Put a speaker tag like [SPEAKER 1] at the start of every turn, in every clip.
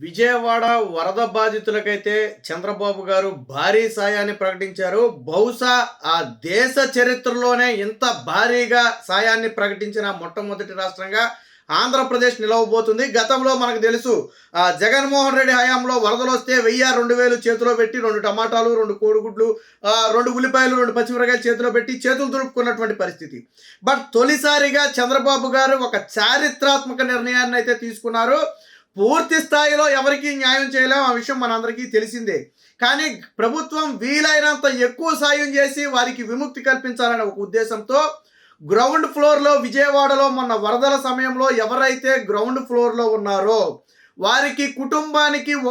[SPEAKER 1] విజయవాడ వరద బాధితులకైతే చంద్రబాబు గారు భారీ సాయాన్ని ప్రకటించారు. బహుశా ఆ దేశ చరిత్రలోనే ఇంత భారీగా సాయాన్ని ప్రకటించిన మొట్టమొదటి రాష్ట్రంగా ఆంధ్రప్రదేశ్ నిలవబోతుంది. గతంలో మనకు తెలుసు, జగన్మోహన్ రెడ్డి హయాంలో వరదలు వస్తే 1000, 2000 చేతిలో పెట్టి 2 టమాటాలు, 2 కోడిగుడ్లు, 2 ఉల్లిపాయలు, 2 పచ్చిమిరకాయలు చేతిలో పెట్టి చేతులు దులుపుకున్నటువంటి పరిస్థితి. బట్ తొలిసారిగా చంద్రబాబు గారు ఒక చారిత్రాత్మక నిర్ణయాన్ని అయితే తీసుకున్నారు. పూర్తి స్థాయిలో ఎవరికీ న్యాయం చేయలేం, ఆ విషయం మనందరికీ తెలిసిందే. కానీ ప్రభుత్వం వీలైనంత ఎక్కువ సాయం చేసి వారికి విముక్తి కల్పించాలనే ఒక ఉద్దేశంతో గ్రౌండ్ ఫ్లోర్లో విజయవాడలో మొన్న వరదల సమయంలో ఎవరైతే గ్రౌండ్ ఫ్లోర్లో ఉన్నారో వారికి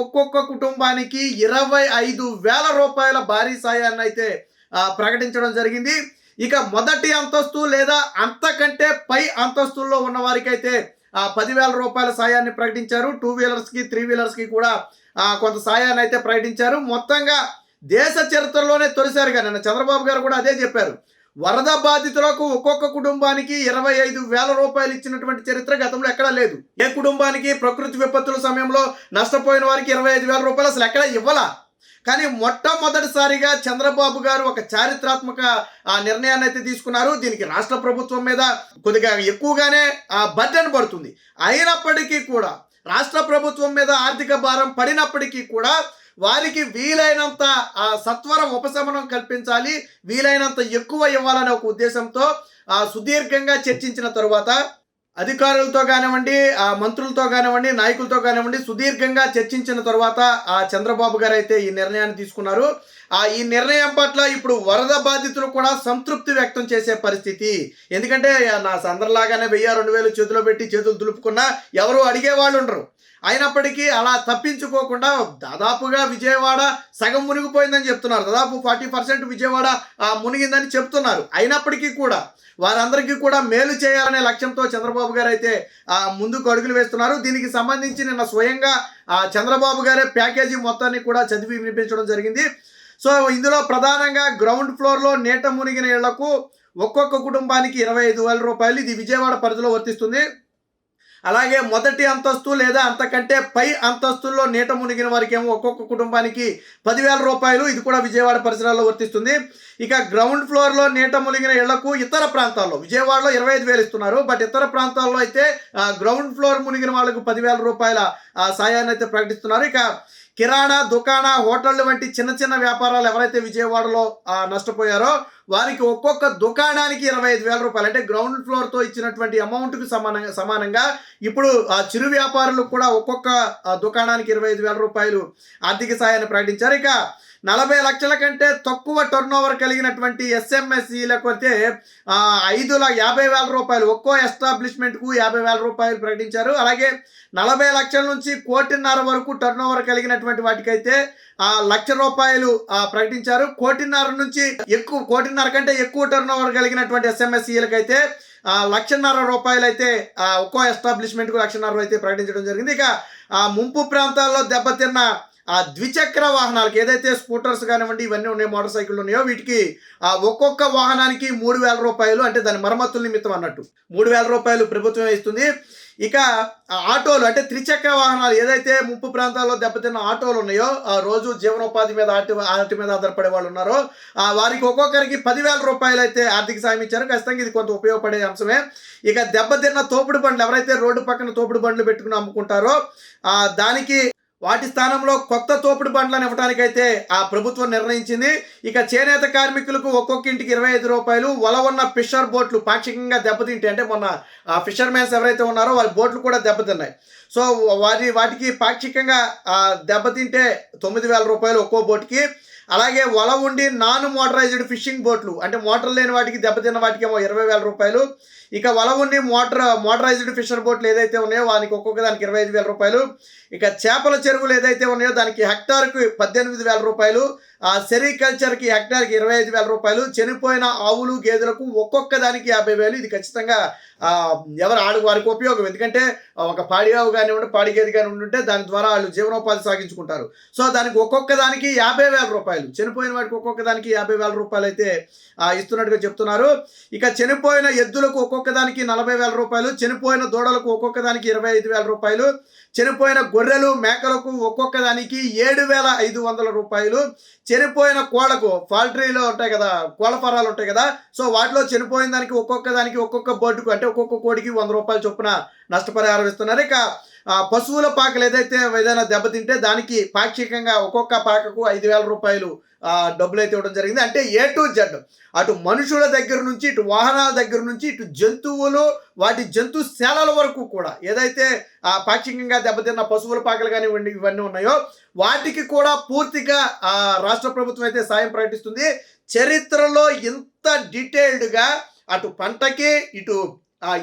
[SPEAKER 1] ఒక్కొక్క కుటుంబానికి 25,000 రూపాయల భారీ సాయాన్ని అయితే ప్రకటించడం జరిగింది. ఇక మొదటి అంతస్తు లేదా అంతకంటే పై అంతస్తుల్లో ఉన్న వారికైతే 10,000 రూపాయల సాయాన్ని ప్రకటించారు. 2 వీలర్స్కి 3 వీలర్స్కి కూడా కొంత సాయాన్ని అయితే ప్రకటించారు. మొత్తంగా దేశ చరిత్రలోనే తొలిసారిగా నిన్న చంద్రబాబు గారు కూడా అదే చెప్పారు. వరద బాధితులకు ఒక్కొక్క కుటుంబానికి 25,000 రూపాయలు ఇచ్చినటువంటి చరిత్ర గతంలో ఎక్కడా లేదు. ఏ కుటుంబానికి ప్రకృతి విపత్తుల సమయంలో నష్టపోయిన వారికి 25,000 రూపాయలు అసలు ఎక్కడా ఇవ్వాల. కానీ మొట్టమొదటిసారిగా చంద్రబాబు గారు ఒక చారిత్రాత్మక నిర్ణయాన్ని అయితే తీసుకున్నారు. దీనికి రాష్ట్ర ప్రభుత్వం మీద కొద్దిగా ఎక్కువగానే బర్డెన్ పడుతుంది. అయినప్పటికీ కూడా రాష్ట్ర ప్రభుత్వం మీద ఆర్థిక భారం పడినప్పటికీ కూడా వారికి వీలైనంత సత్వర ఉపశమనం కల్పించాలి, వీలైనంత ఎక్కువ ఇవ్వాలనే ఒక ఉద్దేశంతో సుదీర్ఘంగా చర్చించిన తరువాత అధికారులతో కానివ్వండి, మంత్రులతో కానివ్వండి, నాయకులతో కానివ్వండి సుదీర్ఘంగా చర్చించిన తర్వాత చంద్రబాబు గారు అయితే ఈ నిర్ణయాన్ని తీసుకున్నారు. ఈ నిర్ణయం పట్ల ఇప్పుడు వరద బాధితులు కూడా సంతృప్తి వ్యక్తం చేసే పరిస్థితి. ఎందుకంటే నా అందరిలాగానే 1000, 2000 చేతిలో పెట్టి చేతులు దులుపుకున్నా ఎవరు అడిగేవాళ్ళు ఉండరు. అయినప్పటికీ అలా తప్పించుకోకుండా దాదాపుగా విజయవాడ సగం మునిగిపోయిందని చెప్తున్నారు. దాదాపు 40% విజయవాడ మునిగిందని చెప్తున్నారు. అయినప్పటికీ కూడా వారందరికీ కూడా మేలు చేయాలనే లక్ష్యంతో చంద్రబాబు గారు అయితే ముందుకు అడుగులు వేస్తున్నారు. దీనికి సంబంధించి నిన్న స్వయంగా చంద్రబాబు గారే ప్యాకేజీ మొత్తాన్ని కూడా చదివి వినిపించడం జరిగింది. సో ఇందులో ప్రధానంగా గ్రౌండ్ ఫ్లోర్లో నీట మునిగిన ఇళ్లకు ఒక్కొక్క కుటుంబానికి 25,000 రూపాయలు, ఇది విజయవాడ పరిధిలో వర్తిస్తుంది. అలాగే మొదటి అంతస్తు లేదా అంతకంటే పై అంతస్తుల్లో నీట మునిగిన వారికి ఏమో ఒక్కొక్క కుటుంబానికి 10,000 రూపాయలు, ఇది కూడా విజయవాడ పరిసరాల్లో వర్తిస్తుంది. ఇక గ్రౌండ్ ఫ్లోర్లో నీట మునిగిన ఇళ్లకు ఇతర ప్రాంతాల్లో విజయవాడలో 25,000 ఇస్తున్నారు. బట్ ఇతర ప్రాంతాల్లో అయితే గ్రౌండ్ ఫ్లోర్ మునిగిన వాళ్ళకు 10,000 రూపాయల సాయాన్ని అయితే ప్రకటిస్తున్నారు. ఇక కిరాణా దుకాణ హోటళ్ళు వంటి చిన్న చిన్న వ్యాపారాలు ఎవరైతే విజయవాడలో నష్టపోయారో వారికి ఒక్కొక్క దుకాణానికి 25,000 రూపాయలు, అంటే గ్రౌండ్ ఫ్లోర్తో ఇచ్చినటువంటి అమౌంట్కి సమానంగా ఇప్పుడు చిరు వ్యాపారులకు కూడా ఒక్కొక్క దుకాణానికి 25,000 రూపాయలు ఆర్థిక సాయాన్ని ప్రకటించారు. ఇక 40 లక్షల కంటే తక్కువ టర్నోవర్ కలిగినటువంటి ఎస్ఎంఎస్ఈలకు అయితే 5,50,000 రూపాయలు, ఒక్కో ఎస్టాబ్లిష్మెంట్కు 50,000 రూపాయలు ప్రకటించారు. అలాగే 40 లక్షల నుంచి 1,50,00,000 వరకు టర్నోవర్ కలిగినటువంటి వాటికైతే 1,00,000 రూపాయలు ప్రకటించారు. 1,50,00,000 నుంచి ఎక్కువ, 1,50,00,000 కంటే ఎక్కువ టర్నోవర్ కలిగినటువంటి ఎస్ఎంఎస్ఈలకు అయితే 1,50,000 రూపాయలు అయితే ఒక్కో ఎస్టాబ్లిష్మెంట్కు 1,50,000 అయితే ప్రకటించడం జరిగింది. ఇక ముంపు ప్రాంతాల్లో దెబ్బతిన్న ద్విచక్ర వాహనాలకు ఏదైతే స్కూటర్స్ కానివ్వండి ఇవన్నీ ఉన్నాయి, మోటార్ సైకిళ్ళు ఉన్నాయో వీటికి ఒక్కొక్క వాహనానికి 3,000 రూపాయలు, అంటే దాని మరమ్మతుల నిమిత్తం అన్నట్టు 3,000 రూపాయలు ప్రభుత్వం ఇస్తుంది. ఇక ఆటోలు, అంటే త్రిచక్ర వాహనాలు ఏదైతే ముంపు ప్రాంతాల్లో దెబ్బతిన్న ఆటోలు ఉన్నాయో, రోజు జీవనోపాధి మీద వాటి మీద ఆధారపడే వాళ్ళు ఉన్నారో వారికి ఒక్కొక్కరికి 10,000 రూపాయలు అయితే ఆర్థిక సాయం ఇచ్చారు. ఖచ్చితంగా ఇది కొంత ఉపయోగపడే అంశమే. ఇక దెబ్బతిన్న తోపుడు బండ్లు, ఎవరైతే రోడ్డు పక్కన తోపుడు బండ్లు పెట్టుకుని అమ్ముకుంటారో దానికి వాటి స్థానంలో కొత్త తోపుడు బండ్లను ఇవ్వడానికైతే ప్రభుత్వం నిర్ణయించింది. ఇక చేనేత కార్మికులకు ఒక్కొక్క ఇంటికి 25 రూపాయలు, వల ఉన్న ఫిషర్ బోట్లు పాక్షికంగా దెబ్బతింటే, అంటే మొన్న ఫిషర్మెన్స్ ఎవరైతే ఉన్నారో వారి బోట్లు కూడా దెబ్బతిన్నాయి. సో వాటికి పాక్షికంగా దెబ్బతింటే 9,000 రూపాయలు ఒక్కో బోట్కి. అలాగే వల ఉండి నాన్ మోటరైజ్డ్ ఫిషింగ్ బోట్లు, అంటే మోటార్ లేని వాటికి దెబ్బతిన్న వాటికి ఏమో 20,000 రూపాయలు. ఇక వల ఉండి మోటరైజ్డ్ ఫిషర్ బోట్లు ఏదైతే ఉన్నాయో వానికి ఒక్కొక్క దానికి 25,000 రూపాయలు. ఇక చేపల చెరువులు ఏదైతే ఉన్నాయో దానికి హెక్టార్కు 18,000 రూపాయలు. సెరికల్చర్కి హెక్టార్కి 25,000 రూపాయలు. చనిపోయిన ఆవులు గేదెలకు ఒక్కొక్క దానికి 50,000. ఇది ఖచ్చితంగా వారికి ఉపయోగం. ఎందుకంటే ఒక పాడి ఆవు కానివ్వండి, పాడి గేదె కానివ్వండి ఉంటే దాని ద్వారా వాళ్ళు జీవనోపాధి సాగించుకుంటారు. సో దానికి ఒక్కొక్క దానికి 50,000 రూపాయలు, చనిపోయిన వాటికి ఒక్కొక్క దానికి 50,000 రూపాయలు అయితే ఇస్తున్నట్టుగా చెప్తున్నారు. ఇక చనిపోయిన ఎద్దులకు ఒక్కొక్క దానికి 40,000 రూపాయలు, చనిపోయిన దూడలకు ఒక్కొక్క దానికి 25,000 రూపాయలు, చనిపోయిన గొర్రెలు మేకలకు ఒక్కొక్క దానికి 7,500 రూపాయలు, చనిపోయిన కోళ్లకు పౌల్ట్రీలో ఉంటాయి కదా, కోళ్ల ఫారాలు ఉంటాయి కదా, సో వాటిలో చనిపోయిన దానికి ఒక్కొక్క బోర్డుకు అంటే ఒక్కొక్క కోడికి 100 రూపాయలు చొప్పున నష్టపరిహారం ఇస్తున్నారు. ఇక పశువుల పాకలు ఏదైనా దెబ్బతింటే దానికి పాక్షికంగా ఒక్కొక్క పాకకు 5,000 రూపాయలు డబ్బులు అయితే ఇవ్వడం జరిగింది. అంటే ఏ టు జెడ్, అటు మనుషుల దగ్గర నుంచి, ఇటు వాహనాల దగ్గర నుంచి, ఇటు జంతువులు, వాటి జంతుశాలల వరకు కూడా ఏదైతే పాక్షికంగా దెబ్బతిన్న పశువుల పాకలు కానివ్వండి ఇవన్నీ ఉన్నాయో వాటికి కూడా పూర్తిగా రాష్ట్ర ప్రభుత్వం అయితే సాయం ప్రకటిస్తుంది. చరిత్రలో ఇంత డీటెయిల్డ్గా అటు పంటకి, ఇటు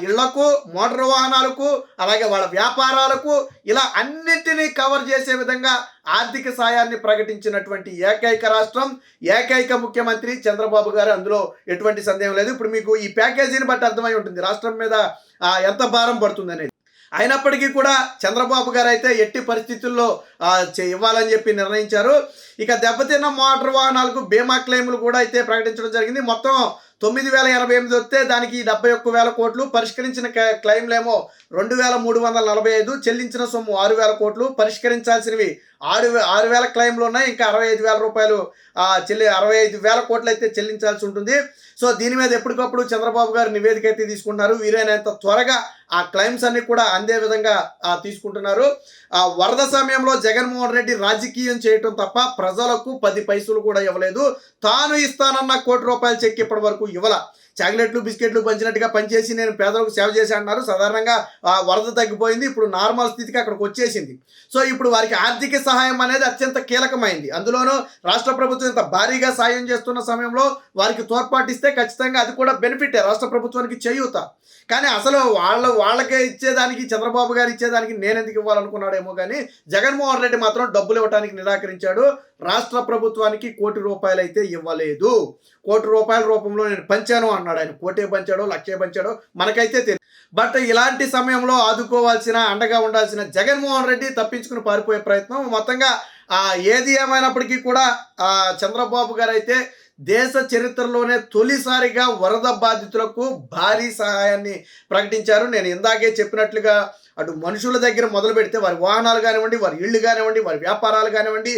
[SPEAKER 1] ఇళ్లకు, మోటార్ వాహనాలకు, అలాగే వాళ్ళ వ్యాపారాలకు, ఇలా అన్నింటినీ కవర్ చేసే విధంగా ఆర్థిక సాయాన్ని ప్రకటించినటువంటి ఏకైక రాష్ట్రం, ఏకైక ముఖ్యమంత్రి చంద్రబాబు గారు. అందులో ఎటువంటి సందేహం లేదు. ఇప్పుడు మీకు ఈ ప్యాకేజీని బట్టి అర్థమై ఉంటుంది రాష్ట్రం మీద ఎంత భారం పడుతుంది అనేది. అయినప్పటికీ కూడా చంద్రబాబు గారు అయితే ఎట్టి పరిస్థితుల్లో ఇవ్వాలని చెప్పి నిర్ణయించారు. ఇక దెబ్బతిన్న మోటార్ వాహనాలకు బీమా క్లెయిములు కూడా అయితే ప్రకటించడం జరిగింది. మొత్తం 9,088 వస్తే దానికి 71,000 కోట్లు, పరిష్కరించిన క్లెయిమ్లేమో 2,345, చెల్లించిన సొమ్ము 6,000 కోట్లు, పరిష్కరించాల్సినవి 6,000 క్లెయిమ్లు ఉన్నాయి. ఇంకా 65,000 రూపాయలు 65,000 కోట్లు అయితే చెల్లించాల్సి ఉంటుంది. సో దీని మీద ఎప్పటికప్పుడు చంద్రబాబు గారు నివేదిక అయితే తీసుకుంటున్నారు. వీలైనంత త్వరగా ఆ క్లెయిమ్స్ అన్ని కూడా అందే విధంగా తీసుకుంటున్నారు. వరద సమయంలో జగన్మోహన్ రెడ్డి రాజకీయం చేయటం తప్ప ప్రజలకు 10 పైసలు కూడా ఇవ్వలేదు. తాను ఇస్తానన్న ₹1,00,00,000 చెక్ ఇప్పటి వరకు ఇవ్వాల. చాక్లెట్లు బిస్కెట్లు పంచినట్టుగా పనిచేసి నేను పేదలకు సేవ చేసి అంటున్నారు. సాధారణంగా వరద తగ్గిపోయింది, ఇప్పుడు నార్మల్ స్థితికి అక్కడికి వచ్చేసింది. సో ఇప్పుడు వారికి ఆర్థిక సహాయం అనేది అత్యంత కీలకమైంది. అందులోనూ రాష్ట్ర ప్రభుత్వం ఇంత భారీగా సాయం చేస్తున్న సమయంలో వారికి తోడ్పాటిస్తే ఖచ్చితంగా అది కూడా బెనిఫిటే, రాష్ట్ర ప్రభుత్వానికి చేయూత. కానీ అసలు వాళ్ళకే ఇచ్చేదానికి, చంద్రబాబు గారు ఇచ్చేదానికి నేను ఎందుకు ఇవ్వాలనుకున్నాడేమో కానీ జగన్మోహన్ రెడ్డి మాత్రం డబ్బులు ఇవ్వడానికి నిరాకరించాడు. రాష్ట్ర ప్రభుత్వానికి ₹1,00,00,000 అయితే ఇవ్వలేదు. ₹1,00,00,000 రూపంలో నేను పంచాను అన్నాడు. ఆయన కోటే పంచాడో లక్షే పంచాడో మనకైతే తెలియదు. బట్ ఇలాంటి సమయంలో ఆదుకోవాల్సిన, అండగా ఉండాల్సిన జగన్మోహన్ రెడ్డి తప్పించుకుని పారిపోయే ప్రయత్నం. మొత్తంగా ఏది ఏమైనప్పటికీ కూడా చంద్రబాబు గారు అయితే దేశ చరిత్రలోనే తొలిసారిగా వరద బాధితులకు భారీ సహాయాన్ని ప్రకటించారు. నేను ఇందాకే చెప్పినట్లుగా అటు మనుషుల దగ్గర మొదలు పెడితే వారి వాహనాలు కానివ్వండి, వారి ఇళ్ళు కానివ్వండి, వారి వ్యాపారాలు కానివ్వండి,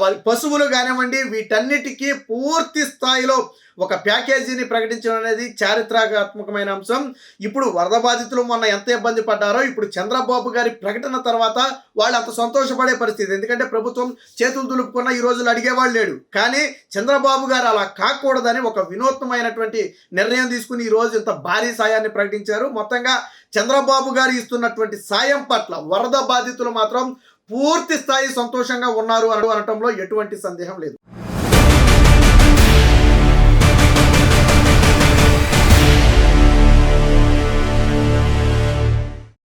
[SPEAKER 1] వారి పశువులు కానివ్వండి, వీటన్నిటికీ పూర్తి స్థాయిలో ఒక ప్యాకేజీని ప్రకటించడం అనేది చారిత్రాత్మకమైన అంశం. ఇప్పుడు వరద బాధితులు మొన్న ఎంత ఇబ్బంది పడ్డారో ఇప్పుడు చంద్రబాబు గారి ప్రకటన తర్వాత వాళ్ళు అంత సంతోషపడే పరిస్థితి. ఎందుకంటే ప్రభుత్వం చేతులు దులుపుకున్న ఈ రోజులు అడిగేవాళ్ళు లేడు. కానీ చంద్రబాబు గారు అలా కాకూడదని ఒక వినూత్నమైనటువంటి నిర్ణయం తీసుకుని ఈరోజు ఇంత భారీ సాయాన్ని ప్రకటించారు. మొత్తంగా చంద్రబాబు గారు ఇస్తున్నటువంటి సాయం పట్ల వరద బాధితులు మాత్రం పూర్తి స్థాయి సంతోషంగా ఉన్నారు అనడంలో ఎటువంటి సందేహం లేదు.